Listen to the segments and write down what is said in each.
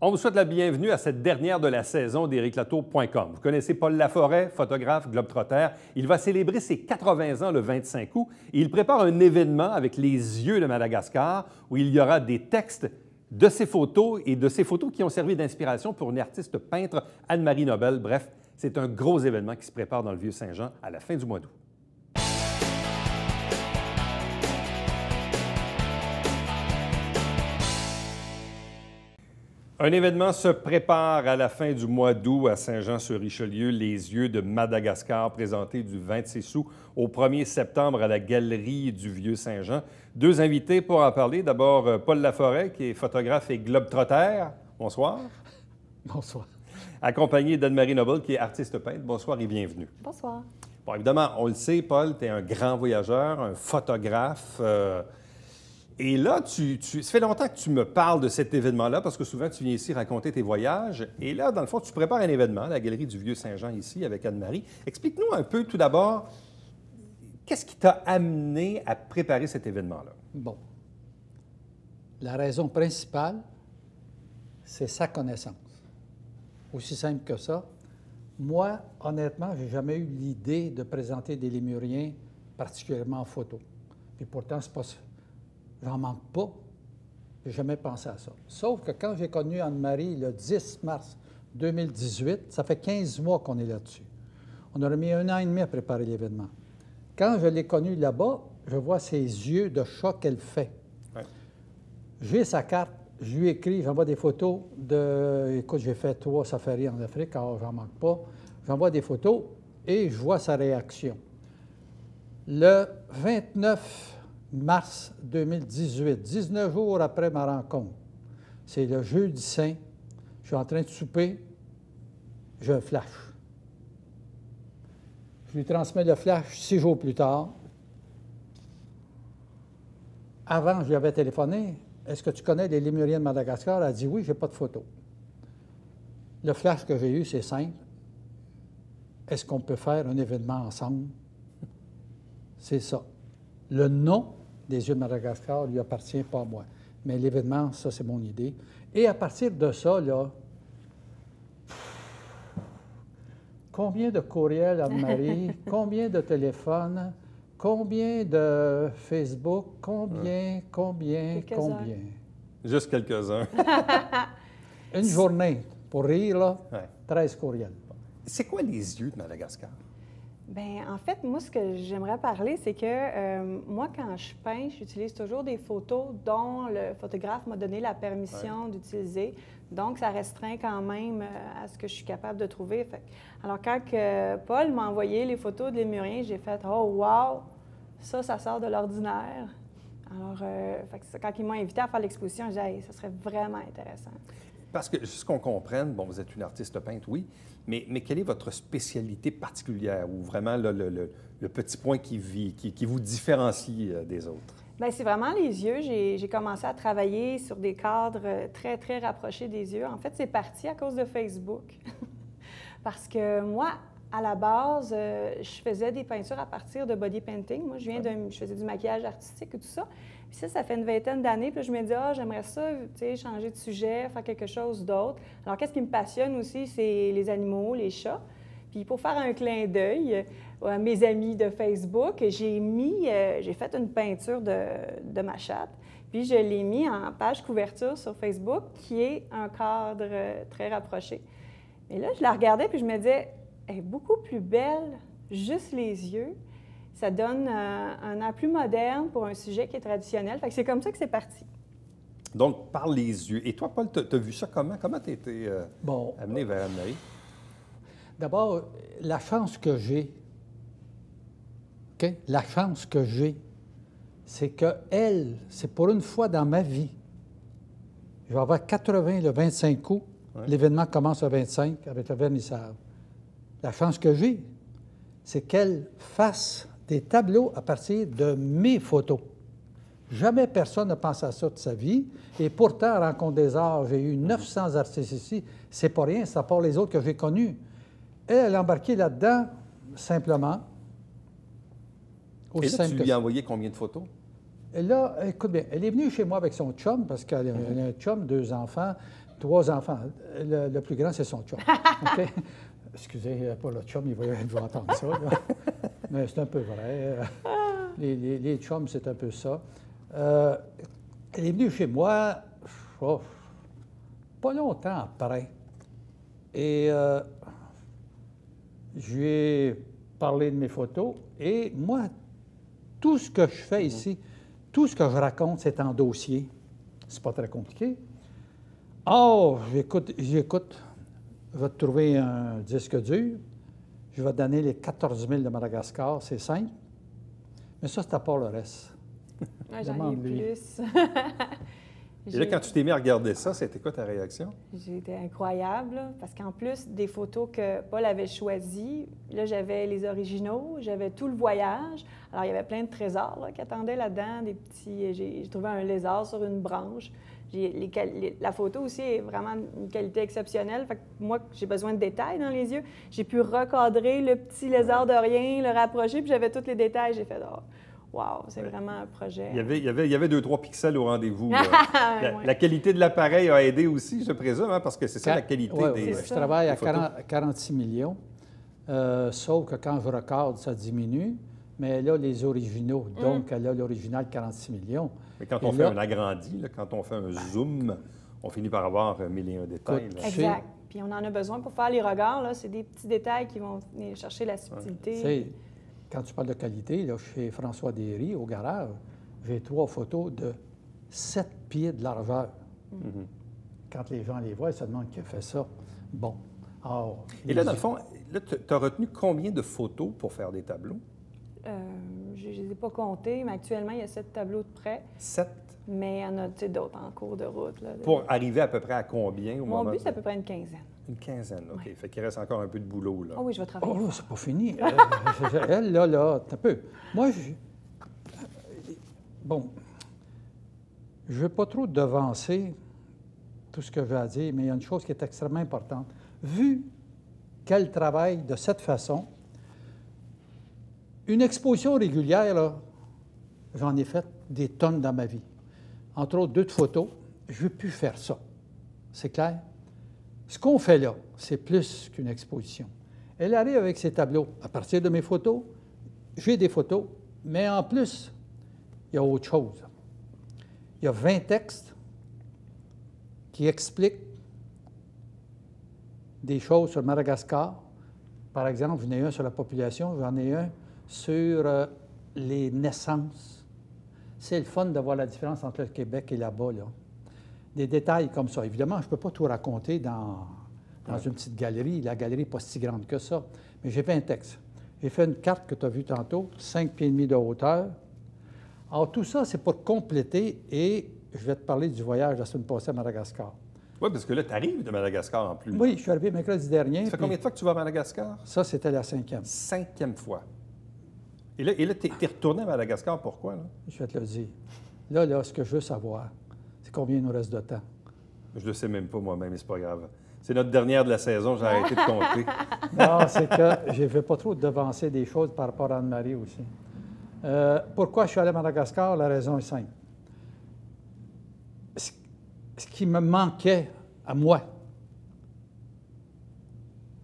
On vous souhaite la bienvenue à cette dernière de la saison d'ericlatour.com. Vous connaissez Paul Laforêt, photographe, globetrotter. Il va célébrer ses 80 ans le 25 août et il prépare un événement avec les yeux de Madagascar où il y aura des textes de ses photos et de ces photos qui ont servi d'inspiration pour une artiste peintre, Anne-Marie Nobel. Bref, c'est un gros événement qui se prépare dans le Vieux-Saint-Jean à la fin du mois d'août. Un événement se prépare à la fin du mois d'août à Saint-Jean-sur-Richelieu, les yeux de Madagascar, présenté du 26 août au 1er septembre à la Galerie du Vieux-Saint-Jean. Deux invités pour en parler. D'abord, Paul Laforêt, qui est photographe et globetrotter. Bonsoir. Bonsoir. Accompagné d'Anne-Marie Nobel, qui est artiste peintre. Bonsoir et bienvenue. Bonsoir. Bon, évidemment, on le sait, Paul, tu es un grand voyageur, un photographe. Et là, ça fait longtemps que tu me parles de cet événement-là, parce que souvent, tu viens ici raconter tes voyages. Et là, dans le fond, tu prépares un événement à la Galerie du Vieux-Saint-Jean, ici, avec Anne-Marie. Explique-nous un peu, tout d'abord, qu'est-ce qui t'a amené à préparer cet événement-là? Bon. La raison principale, c'est sa connaissance. Aussi simple que ça. Moi, honnêtement, je n'ai jamais eu l'idée de présenter des lémuriens, particulièrement en photo. Et pourtant, c'est pas ça. J'en manque pas. Je n'ai jamais pensé à ça. Sauf que quand j'ai connu Anne-Marie le 10 mars 2018, ça fait 15 mois qu'on est là-dessus. On aurait mis 1 an et demi à préparer l'événement. Quand je l'ai connue là-bas, je vois ses yeux de chat qu'elle fait. Ouais. J'ai sa carte, je lui écris, j'envoie des photos de... Écoute, j'ai fait 3 safaris en Afrique, alors j'en manque pas. J'envoie des photos et je vois sa réaction. Le 29 mars 2018, 19 jours après ma rencontre. C'est le jeudi saint. Je suis en train de souper. J'ai un flash. Je lui transmets le flash 6 jours plus tard. Avant, je lui avais téléphoné. Est-ce que tu connais les lémuriens de Madagascar? Elle a dit oui, je n'ai pas de photo. Le flash que j'ai eu, c'est simple. Est-ce qu'on peut faire un événement ensemble? C'est ça. Le nom des yeux de Madagascar lui appartient pas à moi. Mais l'événement, ça, c'est mon idée. Et à partir de ça, là, combien de courriels, Anne-Marie, combien de téléphones, combien de Facebook, combien? Juste quelques-uns. Une journée, pour rire, là, 13 courriels. C'est quoi les yeux de Madagascar? Bien, en fait, moi, ce que j'aimerais parler, c'est que moi, quand je peins, j'utilise toujours des photos dont le photographe m'a donné la permission d'utiliser. Donc, ça restreint quand même à ce que je suis capable de trouver. Alors, quand Paul m'a envoyé les photos de lémuriens, j'ai fait « Oh, wow! Ça sort de l'ordinaire. » Alors, quand il m'a invité à faire l'exposition, j'ai dit hey, « ça serait vraiment intéressant. » Parce que, juste qu'on comprenne, bon, vous êtes une artiste peintre, oui, mais quelle est votre spécialité particulière ou vraiment le petit point qui vous différencie des autres? Bien, c'est vraiment les yeux. J'ai commencé à travailler sur des cadres très, très rapprochés des yeux. En fait, c'est parti à cause de Facebook. Parce que moi, à la base, je faisais des peintures à partir de body painting. Moi, je faisais du maquillage artistique et tout ça. Puis ça fait une vingtaine d'années. Puis là, je me dis, j'aimerais ça, tu sais, changer de sujet, faire quelque chose d'autre. Alors, qu'est-ce qui me passionne aussi, c'est les animaux, les chats. Puis pour faire un clin d'œil à mes amis de Facebook, j'ai fait une peinture de ma chatte. Puis je l'ai mis en page couverture sur Facebook, qui est un cadre très rapproché. Et là, je la regardais, puis je me disais, elle est beaucoup plus belle, juste les yeux. Ça donne un air plus moderne pour un sujet qui est traditionnel. Fait que c'est comme ça que c'est parti. Donc, par les yeux. Et toi, Paul, tu as vu ça comment? Comment tu as été amené vers Anne-Marie? D'abord, la chance que j'ai, la chance que j'ai, c'est qu'elle, c'est pour une fois dans ma vie, je vais avoir 80 le 25 août, l'événement commence le 25 avec le vernissage. La chance que j'ai, c'est qu'elle fasse des tableaux à partir de mes photos. Jamais personne n'a pensé à ça de sa vie. Et pourtant, à Rencontre des Arts, j'ai eu 900 artistes ici. C'est pas rien, c'est à part les autres que j'ai connus. Elle a embarqué là-dedans simplement. Et là, tu lui as envoyé combien de photos? Et là, écoute bien, elle est venue chez moi avec son chum, parce qu'elle a un chum, 2 enfants. 3 enfants. Le plus grand, c'est son chum. OK? Excusez, pas le chum, il va entendre ça. Là. Mais c'est un peu vrai. Les chums, c'est un peu ça. Elle est venue chez moi, pas longtemps après. Et je lui ai parlé de mes photos. Et moi, tout ce que je fais ici, tout ce que je raconte, c'est en dossier. C'est pas très compliqué. Oh, j'écoute. Je vais te trouver un disque dur. Je vais te donner les 14 000 de Madagascar. C'est simple. Mais ça, c'est à part le reste. Ouais, j'en ai plus. Et là, quand tu t'es mis à regarder ça, c'était quoi ta réaction? J'ai été incroyable, là, parce qu'en plus des photos que Paul avait choisies, là, j'avais les originaux, j'avais tout le voyage. Alors, il y avait plein de trésors là, qui attendaient là-dedans, des petits... J'ai trouvé un lézard sur une branche. La photo aussi est vraiment une qualité exceptionnelle. Fait que moi, j'ai besoin de détails dans les yeux. J'ai pu recadrer le petit lézard de rien, le rapprocher, puis j'avais tous les détails. J'ai fait « Oh, wow, c'est vraiment un projet. » Il y avait 2-3 pixels au rendez-vous. La qualité de l'appareil a aidé aussi, je présume, hein, parce que c'est ça la qualité des Je travaille à 46 millions, sauf que quand je recorde, ça diminue. Mais là, les originaux, donc là, l'original 46 millions. Mais quand on fait un agrandi, là, quand on fait un zoom, on finit par avoir 1001 détails. Là. Exact. Puis on en a besoin pour faire les regards. C'est des petits détails qui vont venir chercher la subtilité. Ouais. Quand tu parles de qualité, là, chez François Derry, au garage, j'ai 3 photos de 7 pieds de largeur. Quand les gens les voient, ils se demandent qui a fait ça. Bon. Alors, et là, dans le fond, tu as retenu combien de photos pour faire des tableaux? Je ne les ai pas comptés, mais actuellement, il y a 7 tableaux de près. 7? Mais il y en a d'autres en cours de route. Là, pour arriver à peu près à combien au moment? Mon but, c'est à peu près une quinzaine. Une quinzaine, OK. Oui. Fait qu'il reste encore un peu de boulot, là. Oh oui, je vais travailler. Oh, c'est pas fini. Elle, là, un peu. Moi, bon, je ne veux pas trop devancer tout ce que j'ai à dire, mais il y a une chose qui est extrêmement importante. Vu qu'elle travaille de cette façon, une exposition régulière, là, j'en ai fait des tonnes dans ma vie. Entre autres, 2 photos. Je ne veux plus faire ça. C'est clair? Ce qu'on fait là, c'est plus qu'une exposition. Elle arrive avec ses tableaux. À partir de mes photos, j'ai des photos, mais en plus, il y a autre chose. Il y a 20 textes qui expliquent des choses sur Madagascar. Par exemple, j'en ai un sur la population, j'en ai un sur les naissances. C'est le fun de voir la différence entre le Québec et là-bas, là. Des détails comme ça. Évidemment, je ne peux pas tout raconter dans une petite galerie. La galerie n'est pas si grande que ça. Mais j'ai fait un texte. J'ai fait une carte que tu as vue tantôt, 5,5 pieds de hauteur. Alors, tout ça, c'est pour compléter et je vais te parler du voyage la semaine passée à Madagascar. Oui, parce que là, tu arrives de Madagascar en plus. Oui, je suis arrivé mercredi dernier. Ça fait combien de fois que tu vas à Madagascar? Ça, c'était la 5e. 5e fois. Et là tu es retourné à Madagascar, pourquoi? Là? Je vais te le dire. Là, ce que je veux savoir, c'est combien il nous reste de temps. Je ne le sais même pas moi-même, mais c'est pas grave. C'est notre dernière de la saison, j'ai arrêté de compter. Non, c'est que je ne veux pas trop devancer des choses par rapport à Anne-Marie aussi. Pourquoi je suis allé à Madagascar? La raison est simple. Ce qui me manquait à moi,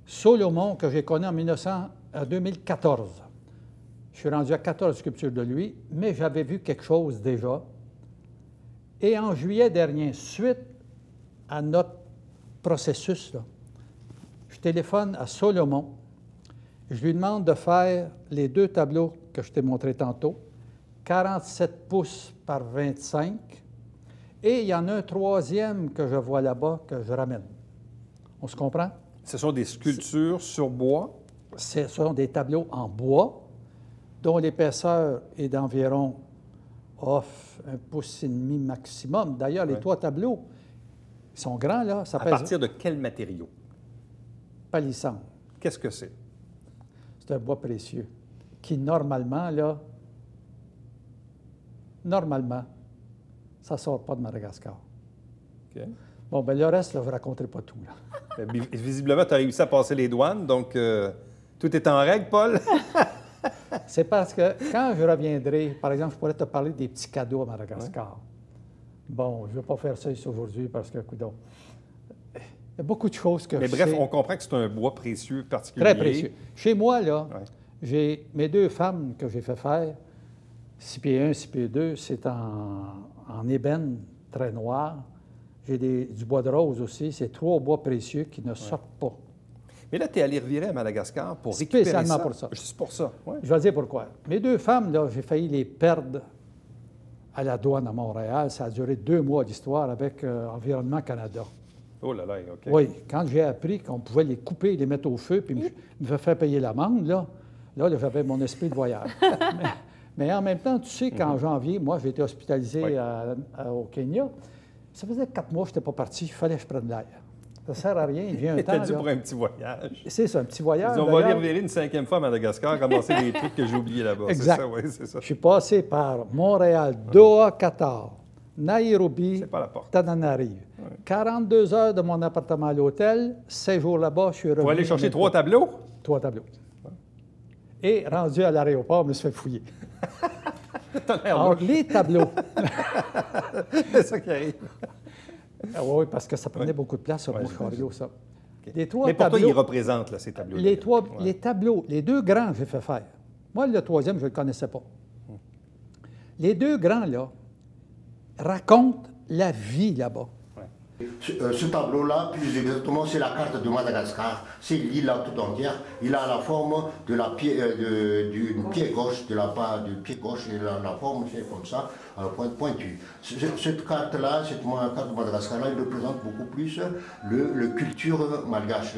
Solomon, que j'ai connu en 2014, je suis rendu à 14 sculptures de lui, mais j'avais vu quelque chose déjà. Et en juillet dernier, suite à notre processus, là, je téléphone à Solomon. Je lui demande de faire les 2 tableaux que je t'ai montrés tantôt, 47 pouces par 25. Et il y en a un 3e que je vois là-bas, que je ramène. On se comprend? Ce sont des sculptures sur bois? Ce sont des tableaux en bois, dont l'épaisseur est d'environ 1,5 pouce maximum. D'ailleurs, les 3 tableaux, ils sont grands, là. Ça pèse... À partir de quel matériau? Palissandre. Qu'est-ce que c'est? C'est un bois précieux qui, normalement, ça ne sort pas de Madagascar. OK. Bon, bien, le reste, là, je ne raconterai pas tout, là. Visiblement, tu as réussi à passer les douanes, donc tout est en règle, Paul? C'est parce que quand je reviendrai, par exemple, je pourrais te parler des petits cadeaux à Madagascar. Ouais. Bon, je ne vais pas faire ça ici aujourd'hui parce que, coudonc. Il y a beaucoup de choses que Mais je bref, sais. on comprend que c'est un bois précieux particulier. Très précieux. Chez moi, là, Ouais. j'ai mes 2 femmes que j'ai fait faire, 6 pieds 1, 6 pieds 2, c'est en ébène très noir. J'ai du bois de rose aussi. C'est 3 bois précieux qui ne sortent pas. Mais là, tu es allé revirer à Madagascar pour récupérer Spécialement ça. pour ça. Juste pour ça. Ouais. Je vais dire pourquoi. Mes 2 femmes, là, j'ai failli les perdre à la douane à Montréal. Ça a duré 2 mois d'histoire avec Environnement Canada. Oh là là, OK. Oui, quand j'ai appris qu'on pouvait les couper, les mettre au feu, puis me faire payer l'amende, là, j'avais mon esprit de voyage. mais en même temps, tu sais qu'en janvier, moi, j'ai été hospitalisé Oui. au Kenya. Ça faisait 4 mois que je n'étais pas parti. Il fallait que je prenne l'air. Ça ne sert à rien. Il vient un temps. T'as dit là. pour un petit voyage. C'est ça, un petit voyage. Ils ont volé d'ailleurs. revirer une 5e fois à Madagascar, ramasser des trucs que j'ai oubliés là-bas. Exact. C'est ça, oui, c'est ça. Je suis passé par Montréal, Doha, Qatar, Nairobi, C'est pas la porte. Tananarive. 42 heures de mon appartement à l'hôtel, 7 jours là-bas, je suis revenu. Pour aller chercher en 3 tableaux? 3 tableaux. Et rendu à l'aéroport, je me suis fait fouiller. T'as l'air Alors, louche. les tableaux. C'est ça qui arrive. Oui, parce que ça prenait beaucoup de place sur Ouais, mon j'imagine. chariot, ça. OK. Les 3 Mais pour toi, tableaux, ils représentent là, ces tableaux. les tableaux, les 2 grands, j'ai fait faire. Moi, le 3e, je ne le connaissais pas. Les 2 grands, là, racontent la vie là-bas. Ce tableau-là, plus exactement, c'est la carte de Madagascar. C'est l'île là tout entière. Il a la forme de la du pied gauche, du pied gauche, et la forme c'est comme ça, à la pointe pointue. Cette carte-là, cette carte de Madagascar-là, il représente beaucoup plus le culture malgache.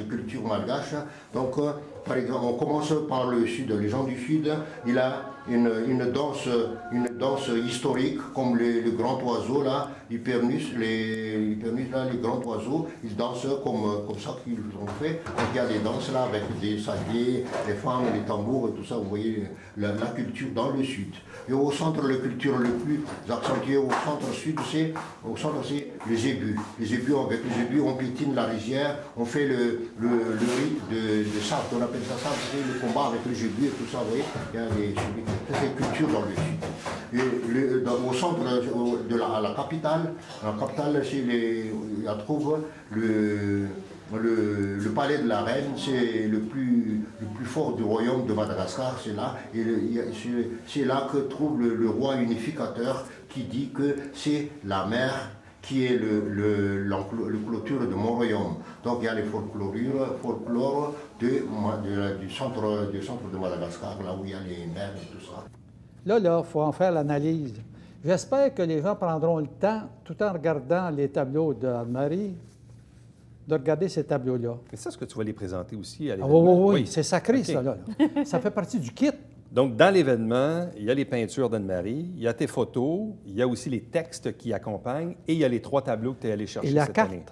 Donc, par exemple, on commence par le sud. Les gens du sud, il a une danse historique comme le grand oiseau là, Hypernus, les grands oiseaux, ils dansent comme ça qu'ils ont fait. Donc, il y a des danses là avec des sabliers, des femmes, des tambours et tout ça. Vous voyez la culture dans le sud. Et au centre, la culture le plus accentuée au centre sud, c'est les ébus. Les ébus, avec les ébus, on piétine la rizière, on fait le rite de sabre, on appelle ça sabre, c'est le combat avec les ébus et tout ça. Vous voyez, il y a des cultures dans le sud. Et au centre de la capitale, il y a trouve le palais de la reine, c'est le plus fort du royaume de Madagascar, c'est là. Et c'est là que trouve le roi unificateur qui dit que c'est la mer qui est le clôture de mon royaume. Donc il y a les folklore du centre de Madagascar, là où il y a les mers et tout ça. Là, il faut en faire l'analyse. J'espère que les gens prendront le temps, tout en regardant les tableaux de Anne-Marie, de regarder ces tableaux-là. Mais ça, est-ce que tu vas les présenter aussi à Ah l'événement? oui, c'est sacré, OK. ça, là. Ça fait partie du kit. Donc, dans l'événement, il y a les peintures d'Anne-Marie, il y a tes photos, il y a aussi les textes qui accompagnent et il y a les 3 tableaux que tu es allé chercher Et la cette carte. année.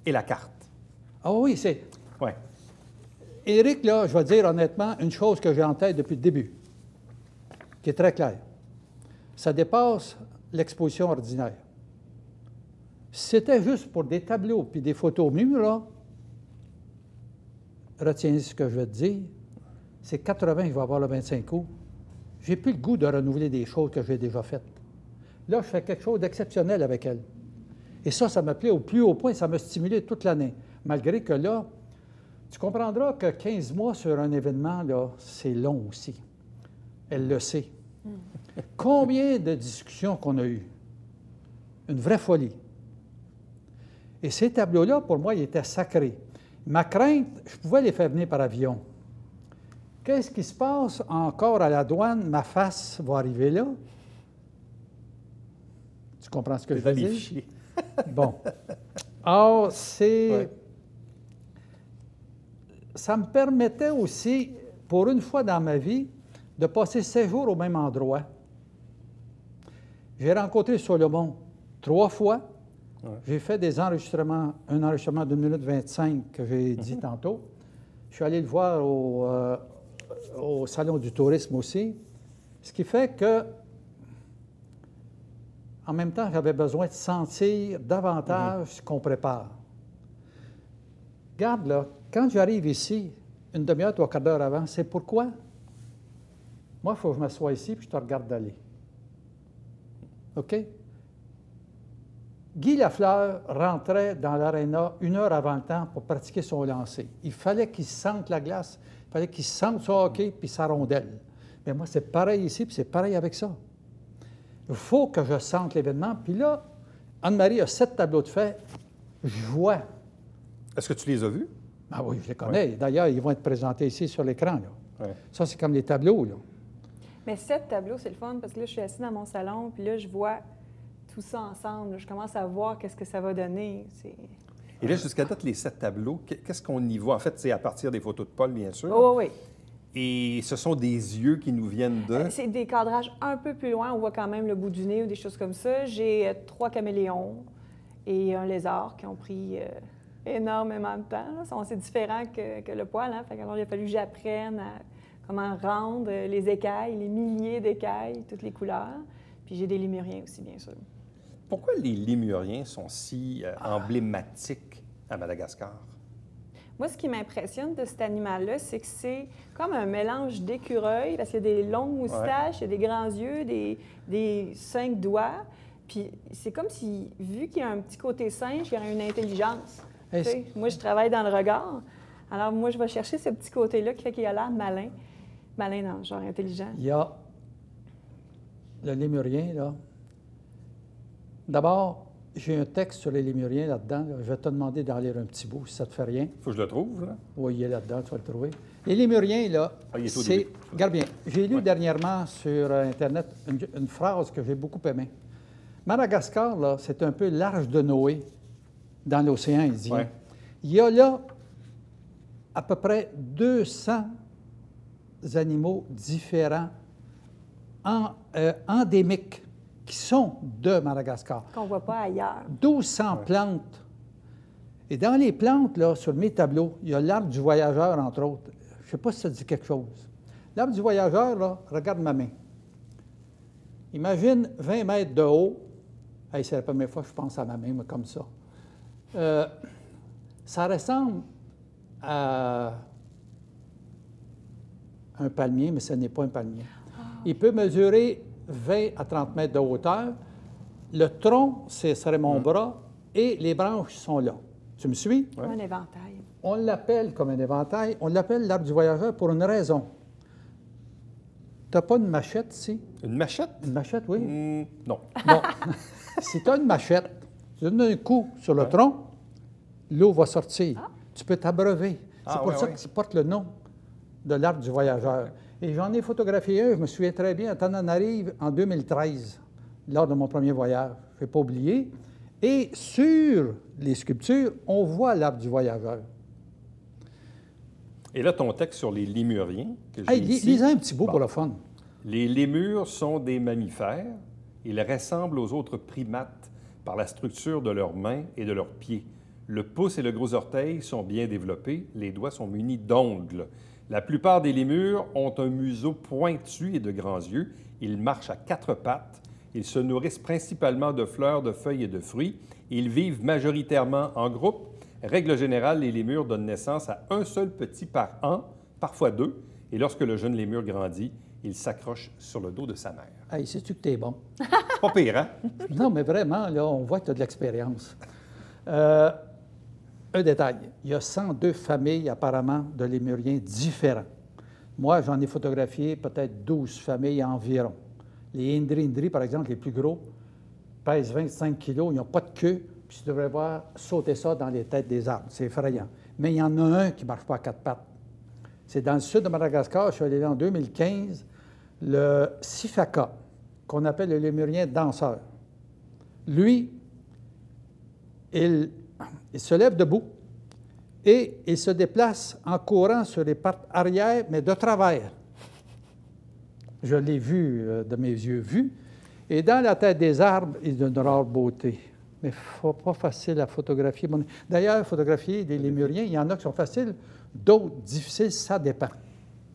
Et la carte. Ah oui, c'est... Oui. Éric, là, je vais dire honnêtement une chose que j'ai en tête depuis le début, qui est très claire. Ça dépasse l'exposition ordinaire. Si c'était juste pour des tableaux puis des photos mûres, là, retiens ce que je vais te dire, c'est 80 qui va avoir le 25 août. J'ai plus le goût de renouveler des choses que j'ai déjà faites. Là, je fais quelque chose d'exceptionnel avec elle. Et ça me plaît au plus haut point, ça m'a stimulé toute l'année. Malgré que là, tu comprendras que 15 mois sur un événement, là, c'est long aussi. Elle le sait. Combien de discussions qu'on a eues? Une vraie folie. Et ces tableaux-là, pour moi, ils étaient sacrés. Ma crainte, je pouvais les faire venir par avion. Qu'est-ce qui se passe encore à la douane? Ma face va arriver là. Tu comprends ce que je veux dire? Fichiers. Bon. Or, c'est... Ouais. Ça me permettait aussi, pour une fois dans ma vie, de passer 7 jours au même endroit. J'ai rencontré Solomon 3 fois. Ouais. J'ai fait des enregistrements, un enregistrement de 1 minute 25 que j'ai dit tantôt. Je suis allé le voir au Salon du tourisme aussi. Ce qui fait que, en même temps, j'avais besoin de sentir davantage ce qu'on prépare. Regarde, là, quand j'arrive ici, une demi-heure, 3 quarts d'heure avant, c'est pourquoi? Moi, il faut que je m'assoie ici puis je te regarde d'aller. OK? Guy Lafleur rentrait dans l'aréna 1 heure avant le temps pour pratiquer son lancer. Il fallait qu'il sente la glace, il fallait qu'il sente son hockey puis sa rondelle. Mais moi, c'est pareil ici, puis c'est pareil avec ça. Il faut que je sente l'événement. Puis là, Anne-Marie a 7 tableaux de fait. Je vois. Est-ce que tu les as vus? Ah oui, je les connais. Ouais. D'ailleurs, ils vont être présentés ici sur l'écran. Ouais. Ça, c'est comme les tableaux. Là. Mais 7 tableaux, c'est le fun parce que là, je suis assise dans mon salon, puis là, je vois tout ça ensemble. Je commence à voir qu'est-ce que ça va donner. Et là, jusqu'à date, les 7 tableaux, qu'est-ce qu'on y voit? En fait, c'est à partir des photos de Paul, bien sûr. Oh, oui. Et ce sont des yeux qui nous viennent de... C'est des cadrages un peu plus loin. On voit quand même le bout du nez ou des choses comme ça. J'ai 3 caméléons et un lézard qui ont pris énormément de temps. C'est différent que le poil. Hein? Alors, il a fallu que j'apprenne à comment rendre les écailles, les milliers d'écailles, toutes les couleurs. Puis j'ai des lémuriens aussi, bien sûr. Pourquoi les lémuriens sont si emblématiques à Madagascar? Moi, ce qui m'impressionne de cet animal-là, c'est que c'est comme un mélange d'écureuil, parce qu'il y a des longues moustaches, il y a des grands yeux, des 5 doigts. Puis c'est comme si, vu qu'il y a un petit côté singe, il y aurait une intelligence. Moi, je travaille dans le regard. Alors, moi, je vais chercher ce petit côté-là qui fait qu'il a l'air malin. Malin, non, genre intelligent. Il y a le lémurien, là. D'abord, j'ai un texte sur les lémuriens là-dedans. Là. Je vais te demander d'en lire un petit bout, si ça te fait rien. Il faut que je le trouve, là. Oui, il est là-dedans, tu vas le trouver. Les lémuriens, là, c'est... Regarde bien, j'ai lu dernièrement sur Internet une phrase que j'ai beaucoup aimée. Madagascar, là, c'est un peu l'arche de Noé dans l'océan Indien. Ouais. Il y a là à peu près 200 animaux différents, endémiques, qui sont de Madagascar. Qu'on ne voit pas ailleurs. 1200 plantes. Et dans les plantes, là, sur mes tableaux, il y a l'arbre du voyageur, entre autres. Je ne sais pas si ça dit quelque chose. L'arbre du voyageur, là, regarde ma main. Imagine 20 mètres de haut. Hey, c'est la première fois que je pense à ma main, mais comme ça. Ça ressemble à un palmier, mais ce n'est pas un palmier. Il peut mesurer 20 à 30 mètres de hauteur. Le tronc, ce serait mon bras, et les branches sont là. Tu me suis? Ouais. Un éventail. On l'appelle comme un éventail. On l'appelle l'arbre du voyageur pour une raison. Tu n'as pas une machette ici? Une machette? Une machette, oui. Non. Bon. Si tu as une machette, tu donnes un coup sur le tronc, l'eau va sortir. Ah. Tu peux t'abreuver. C'est pour ça qu'il porte le nom de l'arbre du voyageur. Et j'en ai photographié un, je me souviens très bien, à Tananarive en 2013, lors de mon premier voyage. Je n'ai pas oublié. Et sur les sculptures, on voit l'arbre du voyageur. Et là, ton texte sur les lémuriens, que j'ai ici... Lisez un petit bout pour le fun. Les lémures sont des mammifères. Ils ressemblent aux autres primates par la structure de leurs mains et de leurs pieds. Le pouce et le gros orteil sont bien développés. Les doigts sont munis d'ongles. La plupart des lémures ont un museau pointu et de grands yeux. Ils marchent à 4 pattes. Ils se nourrissent principalement de fleurs, de feuilles et de fruits. Ils vivent majoritairement en groupe. Règle générale, les lémures donnent naissance à un seul petit par an, parfois 2. Et lorsque le jeune lémur grandit, il s'accroche sur le dos de sa mère. Hey, sais-tu que t'es bon? C'est pas pire, hein? Non, mais vraiment, là, on voit que tu as de l'expérience. Un détail, il y a 102 familles apparemment de lémuriens différents. Moi, j'en ai photographié peut-être 12 familles environ. Les Indri, par exemple, les plus gros, pèsent 25 kilos, ils n'ont pas de queue, puis tu devrais voir sauter ça dans les têtes des arbres. C'est effrayant. Mais il y en a un qui ne marche pas à 4 pattes. C'est dans le sud de Madagascar, je suis allé là en 2015, le Sifaka, qu'on appelle le lémurien danseur. Lui, il se lève debout et il se déplace en courant sur les pattes arrière, mais de travers. Je l'ai vu de mes yeux vus. Et dans la tête des arbres, il est d'une rare beauté. Mais pas facile à photographier. D'ailleurs, photographier des lémuriens, il y en a qui sont faciles, d'autres difficiles, ça dépend.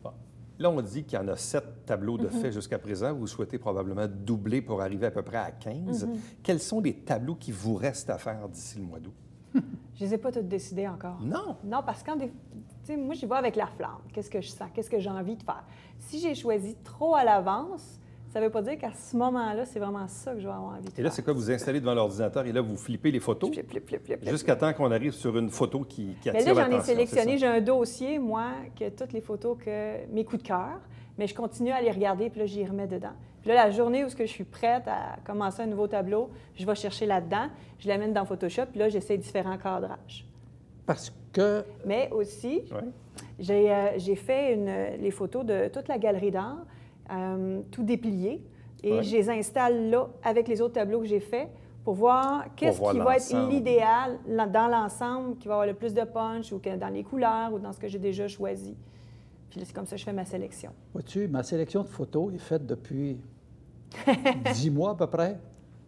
Bon. Là, on dit qu'il y en a 7 tableaux de fait jusqu'à présent. Vous souhaitez probablement doubler pour arriver à peu près à 15. Quels sont les tableaux qui vous restent à faire d'ici le mois d'août? Je ne les ai pas toutes décidées encore. Non? Non, parce que moi, j'y vais avec la flamme. Qu'est-ce que je sens? Qu'est-ce que j'ai envie de faire? Si j'ai choisi trop à l'avance, ça ne veut pas dire qu'à ce moment-là, c'est vraiment ça que je vais avoir envie de faire. Et là, c'est quoi? Vous installez devant l'ordinateur et là, vous flippez les photos jusqu'à temps qu'on arrive sur une photo qui attire l'attention. Mais là, j'en ai sélectionné. J'ai un dossier, moi, que toutes les photos, mes coups de cœur, mais je continue à les regarder, puis là, j'y remets dedans. Puis là, la journée où je suis prête à commencer un nouveau tableau, je vais chercher là-dedans, je l'amène dans Photoshop, puis là, j'essaie différents cadrages. Parce que... Mais aussi, j'ai fait les photos de toute la galerie d'art, tout déplié, et je les installe là avec les autres tableaux que j'ai faits pour voir qu'est-ce qui va être l'idéal dans l'ensemble, qui va avoir le plus de punch, ou dans les couleurs, ou dans ce que j'ai déjà choisi. Puis c'est comme ça que je fais ma sélection. Vois-tu, ma sélection de photos est faite depuis 10 mois à peu près,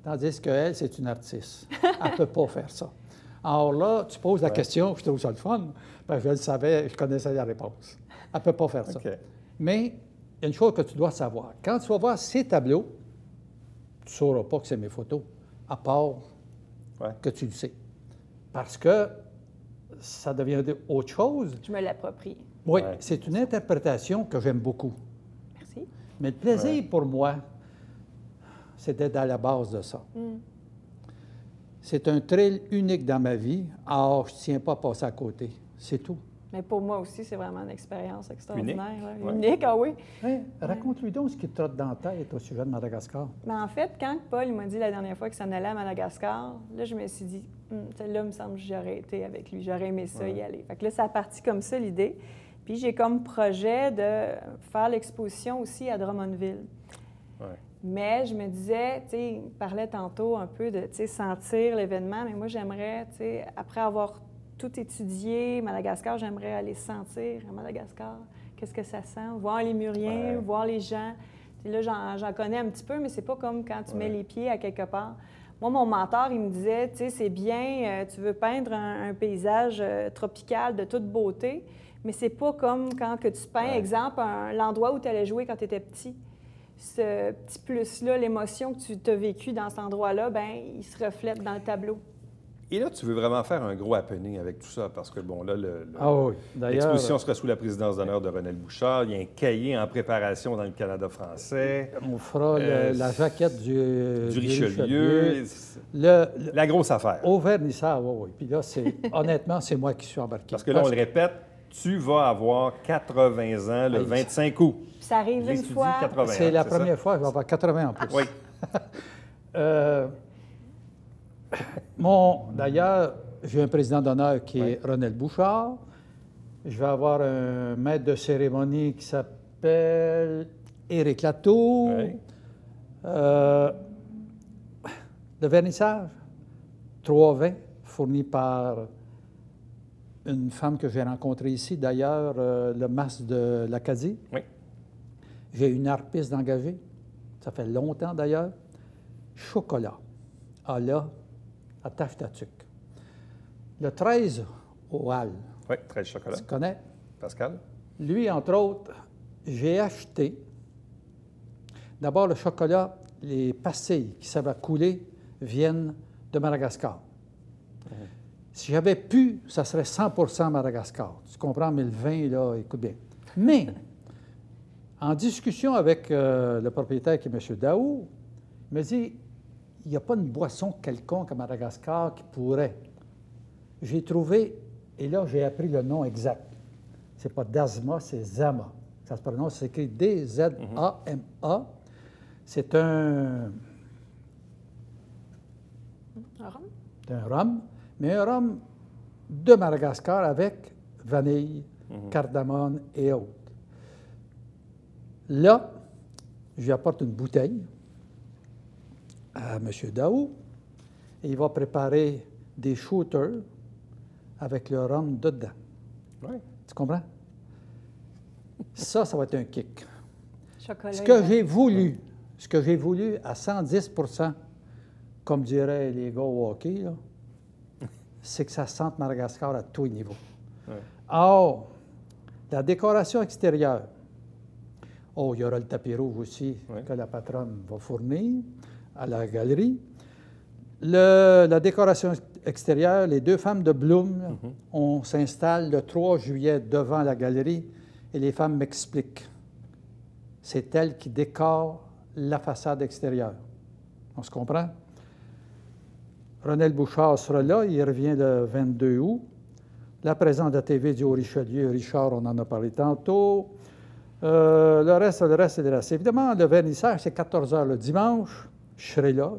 tandis qu'elle, c'est une artiste. Elle ne peut pas faire ça. Alors là, tu poses la question, je trouve ça le fun, parce que je le savais, je connaissais la réponse. Elle ne peut pas faire ça. Mais il y a une chose que tu dois savoir. Quand tu vas voir ces tableaux, tu ne sauras pas que c'est mes photos, à part que tu le sais. Parce que ça devient autre chose. Je me l'approprie. Oui, c'est une interprétation que j'aime beaucoup. Merci. Mais le plaisir pour moi, c'est d'être à la base de ça. C'est un thrill unique dans ma vie. Alors, je ne tiens pas à passer à côté. C'est tout. Mais pour moi aussi, c'est vraiment une expérience extraordinaire. Unique, ah oui. Raconte-lui donc ce qui te trotte dans la tête au sujet de Madagascar. Mais en fait, quand Paul m'a dit la dernière fois qu'il s'en allait à Madagascar, là, je me suis dit, là, il me semble que j'aurais été avec lui. J'aurais aimé ça y aller. Fait que là, ça a parti comme ça, l'idée. Puis j'ai comme projet de faire l'exposition aussi à Drummondville. Mais je me disais, tu sais, il parlait tantôt un peu de, tu sais, sentir l'événement, mais moi, j'aimerais, tu sais, après avoir tout étudié, Madagascar, j'aimerais aller sentir à Madagascar. Qu'est-ce que ça sent? voir les Muriens, voir les gens. Puis là, j'en connais un petit peu, mais c'est pas comme quand tu mets les pieds à quelque part. Moi, mon mentor, il me disait, tu sais, c'est bien, tu veux peindre un paysage tropical de toute beauté, mais c'est pas comme quand que tu peins, exemple, l'endroit où tu allais jouer quand tu étais petit. Ce petit plus-là, l'émotion que tu as vécue dans cet endroit-là, bien, il se reflète dans le tableau. Et là, tu veux vraiment faire un gros happening avec tout ça, parce que, bon, là, D'ailleurs, l'exposition sera sous la présidence d'honneur de Renel Bouchard. Il y a un cahier en préparation dans le Canada français. On fera la jaquette du Richelieu. La grosse affaire. Au vernissage, oui. Puis là, honnêtement, c'est moi qui suis embarqué. Parce que là, on le répète, tu vas avoir 80 ans le 25 août. Ça arrive une fois. 80 c'est la première fois que je vais avoir 80 en plus. Oui. D'ailleurs, j'ai un président d'honneur qui est Renel Bouchard. Je vais avoir un maître de cérémonie qui s'appelle Éric Latour. Le vernissage, 3 vins fournis par une femme que j'ai rencontrée ici, d'ailleurs, le mas de l'Acadie. Oui. J'ai une harpiste d'engagée. Ça fait longtemps, d'ailleurs. Chocolat. Ah là, à Taftatuk. Le 13 au Hall. Oui, 13 chocolat. Tu connais? Pascal? Lui, entre autres, j'ai acheté d'abord le chocolat, les pastilles qui servent à couler viennent de Madagascar. Si j'avais pu, ça serait 100% Madagascar. Tu comprends? Mais le vin, là, écoute bien. Mais, en discussion avec le propriétaire qui est M. Daou, il me dit, il n'y a pas une boisson quelconque à Madagascar qui pourrait. J'ai trouvé, et là, j'ai appris le nom exact. C'est pas Dasma, c'est Zama. Ça se prononce, c'est écrit D-Z-A-M-A. C'est un rhum? C'est un rhum, mais un rhum de Madagascar avec vanille, cardamone et autres. Là, je lui apporte une bouteille à M. Daou et il va préparer des shooters avec le rhum dedans. Oui. Tu comprends? Ça va être un kick. Chocolat. Ce que j'ai voulu à 110%, comme diraient les gars au hockey, c'est que ça sente Madagascar à tous les niveaux. Ouais. Or, la décoration extérieure, il y aura le tapis rouge aussi que la patronne va fournir à la galerie. La décoration extérieure, les 2 femmes de Bloom, on s'installe le 3 juillet devant la galerie et les femmes m'expliquent. C'est elles qui décorent la façade extérieure. On se comprend? Renel Bouchard sera là, il revient le 22 août. La présence de la TV du Haut-Richelieu, Richard, on en a parlé tantôt. Le reste. Évidemment, le vernissage, c'est 14 h le dimanche. Je serai là.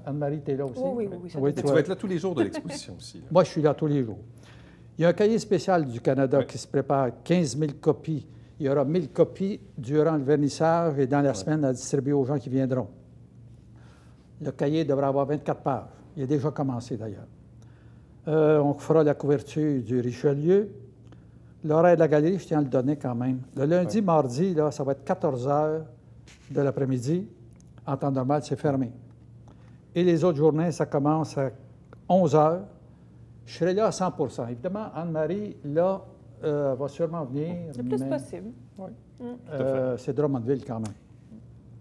Anne-Marie, tu es là aussi? Oui. Et tu vas être là tous les jours de l'exposition aussi. Là. Moi, je suis là tous les jours. Il y a un cahier spécial du Canada qui se prépare, 15 000 copies. Il y aura 1000 copies durant le vernissage et dans la semaine à distribuer aux gens qui viendront. Le cahier devra avoir 24 pages. Il est déjà commencé d'ailleurs. On fera la couverture du Richelieu. L'horaire de la galerie, je tiens à le donner quand même. Le lundi, mardi, là, ça va être 14 h de l'après-midi. En temps normal, c'est fermé. Et les autres journées, ça commence à 11 h. Je serai là à 100 %. Évidemment, Anne-Marie, là, va sûrement venir. Le plus possible. Oui. C'est Drummondville quand même.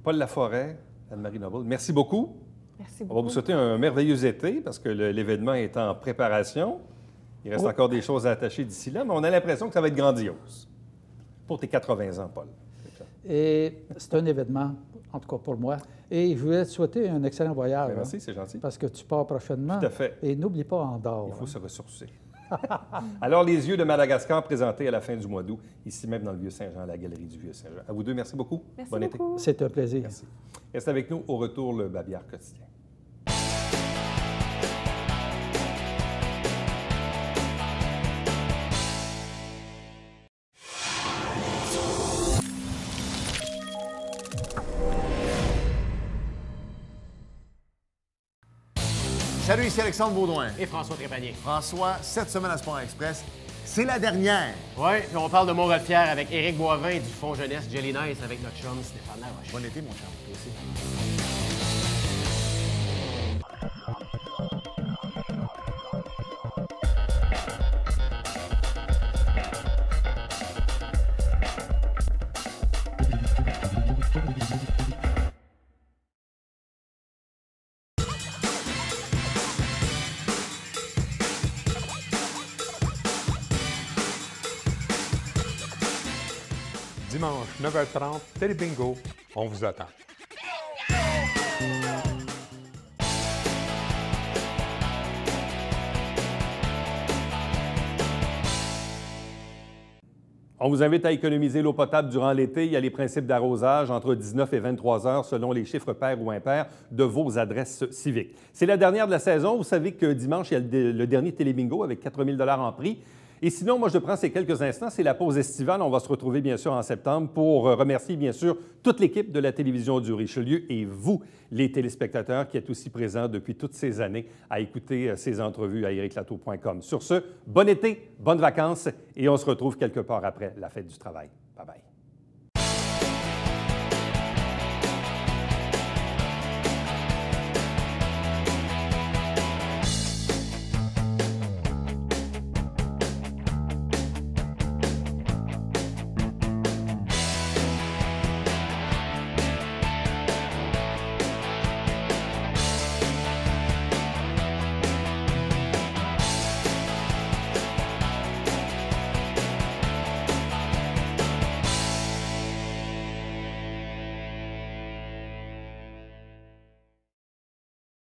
Paul Laforêt, Anne-Marie Noble, merci beaucoup. Merci On beaucoup. va vous souhaiter un merveilleux été parce que l'événement est en préparation. Il reste encore des choses à attacher d'ici là, mais on a l'impression que ça va être grandiose. Pour tes 80 ans, Paul. Et c'est un événement, en tout cas pour moi. Et je voulais te souhaiter un excellent voyage. Bien, merci, c'est gentil. Parce que tu pars prochainement. Tout à fait. Et n'oublie pas Andorre. Il faut se ressourcer. Alors, les yeux de Madagascar présentés à la fin du mois d'août, ici même dans le Vieux-Saint-Jean, à la Galerie du Vieux-Saint-Jean. À vous deux, merci beaucoup. Merci Bon été. beaucoup. C'est un plaisir. Merci. Reste avec nous au retour, le Babillard quotidien. Salut, ici Alexandre Baudouin. Et François Trépanier. François, cette semaine à Sport Express, c'est la dernière. Oui, puis on parle de Montgolfière avec Éric Boivin du Fonds Jeunesse Jelly Nice avec notre chum Stéphane Laroche. Bon été, mon chum. Toi aussi. Dimanche, 9h30, Télé Bingo, on vous attend. On vous invite à économiser l'eau potable durant l'été. Il y a les principes d'arrosage entre 19 et 23 heures selon les chiffres pairs ou impairs de vos adresses civiques. C'est la dernière de la saison. Vous savez que dimanche, il y a le dernier Télébingo avec 4 000 $ en prix. Et sinon, moi, je prends ces quelques instants. C'est la pause estivale. On va se retrouver, bien sûr, en septembre pour remercier, bien sûr, toute l'équipe de la télévision du Richelieu et vous, les téléspectateurs, qui êtes aussi présents depuis toutes ces années à écouter ces entrevues à ericlatour.com. Sur ce, bon été, bonnes vacances et on se retrouve quelque part après la fête du travail. Bye-bye.